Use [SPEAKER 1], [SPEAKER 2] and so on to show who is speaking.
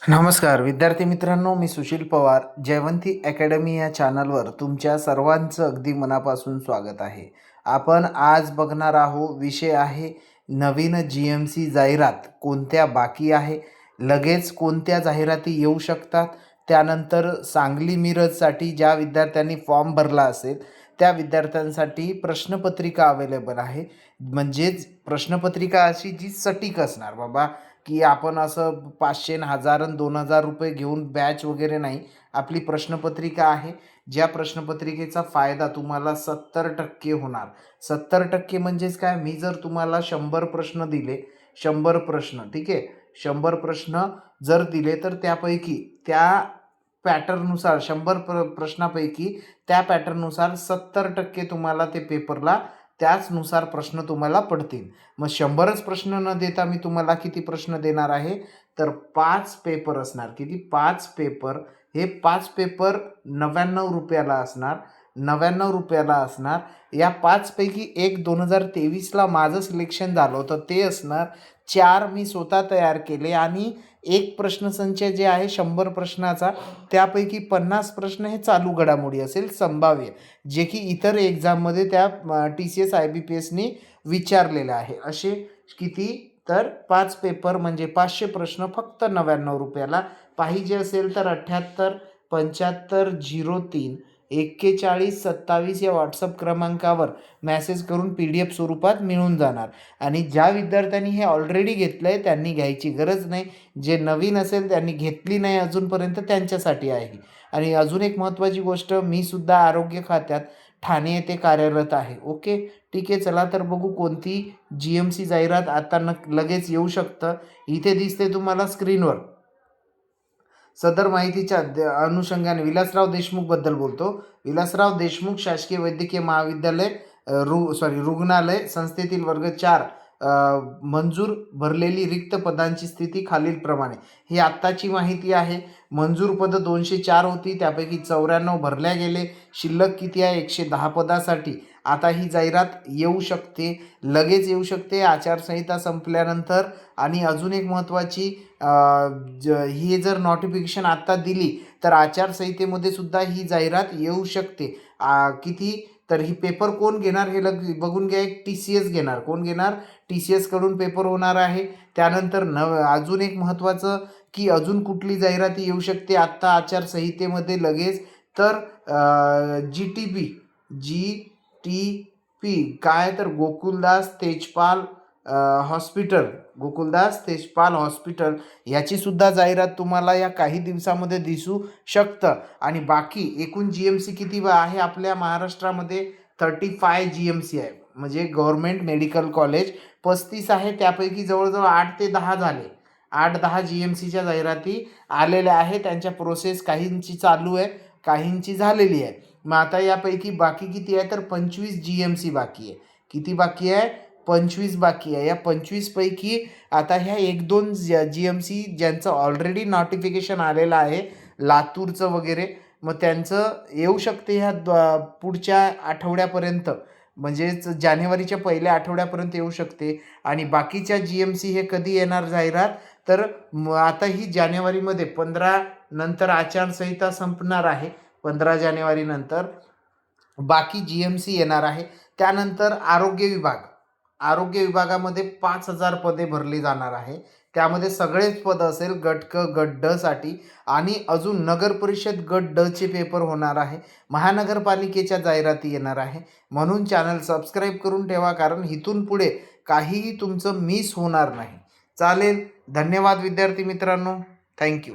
[SPEAKER 1] नमस्कार विद्यार्थी मित्रांनो, मी सुशील पवार. जयवंती अकॅडमी या चॅनलवर तुमच्या सर्वांचं अगदी मनापासून स्वागत आहे. आपण आज बघणार आहोत, विषय आहे नवीन GMC जाहिरात कोणत्या बाकी आहे, लगेच कोणत्या जाहिराती येऊ शकतात. त्यानंतर सांगली मिरजसाठी ज्या विद्यार्थ्यांनी फॉर्म भरला असेल त्या विद्यार्थ्यांसाठी प्रश्नपत्रिका अवेलेबल आहे. म्हणजेच प्रश्नपत्रिका अशी जी सटीक असणार बाबा, की आपण असं 500 आणि 1000 आणि 2000 रुपये घेऊन बॅच वगैरे नाही. आपली प्रश्नपत्रिका आहे, ज्या प्रश्नपत्रिकेचा फायदा तुम्हाला 70% होणार. 70% म्हणजेच काय, मी जर तुम्हाला 100 प्रश्न दिले, 100 प्रश्न, ठीक आहे, 100 प्रश्न जर दिले तर त्यापैकी त्या पॅटर्ननुसार 100 प्रश्नापैकी त्या पॅटर्ननुसार 70% तुम्हाला ते पेपरला त्याचनुसार प्रश्न तुम्हाला पडतील. मग 100च प्रश्न न देता मी तुम्हाला किती प्रश्न देणार आहे, तर 5 पेपर असणार. किती? 5 पेपर. हे 5 पेपर 99 रुपयाला असणार. 99 रुपयाला असणार. या 5 पैकी एक 2023ला माझं सिलेक्शन झालं होतं, ते असणार. 4 मी स्वतः तयार केले आणि एक प्रश्नसंच जे आहे 100 प्रश्नाचा, त्यापैकी 50 प्रश्न हे चालू घडामोडी असेल, संभाव्य, जे की इतर एक्झाममध्ये त्या TCS IBPSनी विचारलेलं आहे. असे किती? तर 5 पेपर म्हणजे 500 प्रश्न फक्त 99 रुपयाला. पाहिजे असेल तर 78 75 03 41 27 या व्हॉट्सअप क्रमांकावर मेसेज करून PDF स्वरूपात मिळून जाणार. आणि ज्या विद्यार्थ्यांनी हे ऑलरेडी घेतलं आहे त्यांनी घ्यायची गरज नाही. जे नवीन असेल त्यांनी घेतली नाही अजूनपर्यंत त्यांच्यासाठी आहे. आणि अजून एक महत्त्वाची गोष्ट, मी सुद्धा आरोग्य खात्यात ठाणे येथे कार्यरत आहे. ओके, ठीक आहे. चला तर बघू कोणती GMC जाहिरात आता लगेच येऊ शकतं. इथे दिसते तुम्हाला स्क्रीनवर. सदर माहितीच्या अनुषंगाने विलासराव देशमुख बद्दल बोलतो. विलासराव देशमुख शासकीय वैद्यकीय महाविद्यालय रुग्णालय संस्थेतील वर्ग 4 मंजूर भरलेली रिक्त पदांची स्थिती खालीलप्रमाणे. ही आत्ताची माहिती आहे. मंजूर पदं 204 होती, त्यापैकी 94 भरल्या गेले. शिल्लक किती आहे? 110 पदासाठी. आता ही जाहिरात येऊ शकते, लगेच येऊ शकते, आचारसंहिता संपल्यानंतर. आणि अजून एक महत्त्वाची, ही जर नोटिफिकेशन आत्ता दिली तर आचारसंहितेमध्ये सुद्धा ही जाहिरात येऊ शकते. किती? तर ही पेपर कोण घेणार हे बघून घ्या. एक TCS घेणार. कोण घेणार? TCS कडून पेपर होणार आहे. त्यानंतर अजून एक महत्त्वाचं, की अजून कुठली जाहिराती येऊ शकते आत्ता आचारसंहितेमध्ये लगेच, तर GTP काय, तर गोकुलदास तेजपाल हॉस्पिटल याची सुद्धा जाहिरात तुम्हाला या काही दिवसामध्ये दिसू शकतं. आणि बाकी एकूण GMC किती आहे आपल्या महाराष्ट्रामध्ये? 35 GMC आहे. म्हणजे गव्हर्मेंट मेडिकल कॉलेज 35 आहे. त्यापैकी जवळजवळ 8 ते 10 झाले. 8-10 GMCच्या जाहिराती आलेल्या आहे. त्यांच्या प्रोसेस काहींची चालू आहे, काहींची झालेली आहे. मग आता यापैकी बाकी किती आहे, तर 25 GMC बाकी आहे. किती बाकी आहे? 25 बाकी आहे. या 25 पैकी आता ह्या 1-2 GMC ज्यांचं ऑलरेडी नोटिफिकेशन आलेलं आहे, लातूरचं वगैरे, मग त्यांचं येऊ शकते ह्या पुढच्या आठवड्यापर्यंत, म्हणजेच जानेवारीच्या पहिल्या आठवड्यापर्यंत येऊ शकते. आणि बाकीच्या GMC हे कधी येणार जाहिरात, तर आता ही जानेवारीमध्ये 15 नंतर आचारसंहिता संपणार आहे. 15 जानेवारीनंतर बाकी GMC येणार आहे. त्यानंतर आरोग्य विभागामध्ये 5000 पदे भरली जाणार आहे. त्यामध्ये सगळेच पद असेल गट क गट ड साठी. आणि अजून नगर परिषद गट ड चे पेपर होणार आहे. महानगरपालिकेच्या जाहिराती येणार आहे. म्हणून चॅनल सबस्क्राईब करून ठेवा, कारण इथून पुढे काहीही तुमचं मिस होणार नाही. चालेल. धन्यवाद विद्यार्थी मित्रांनो. थँक्यू.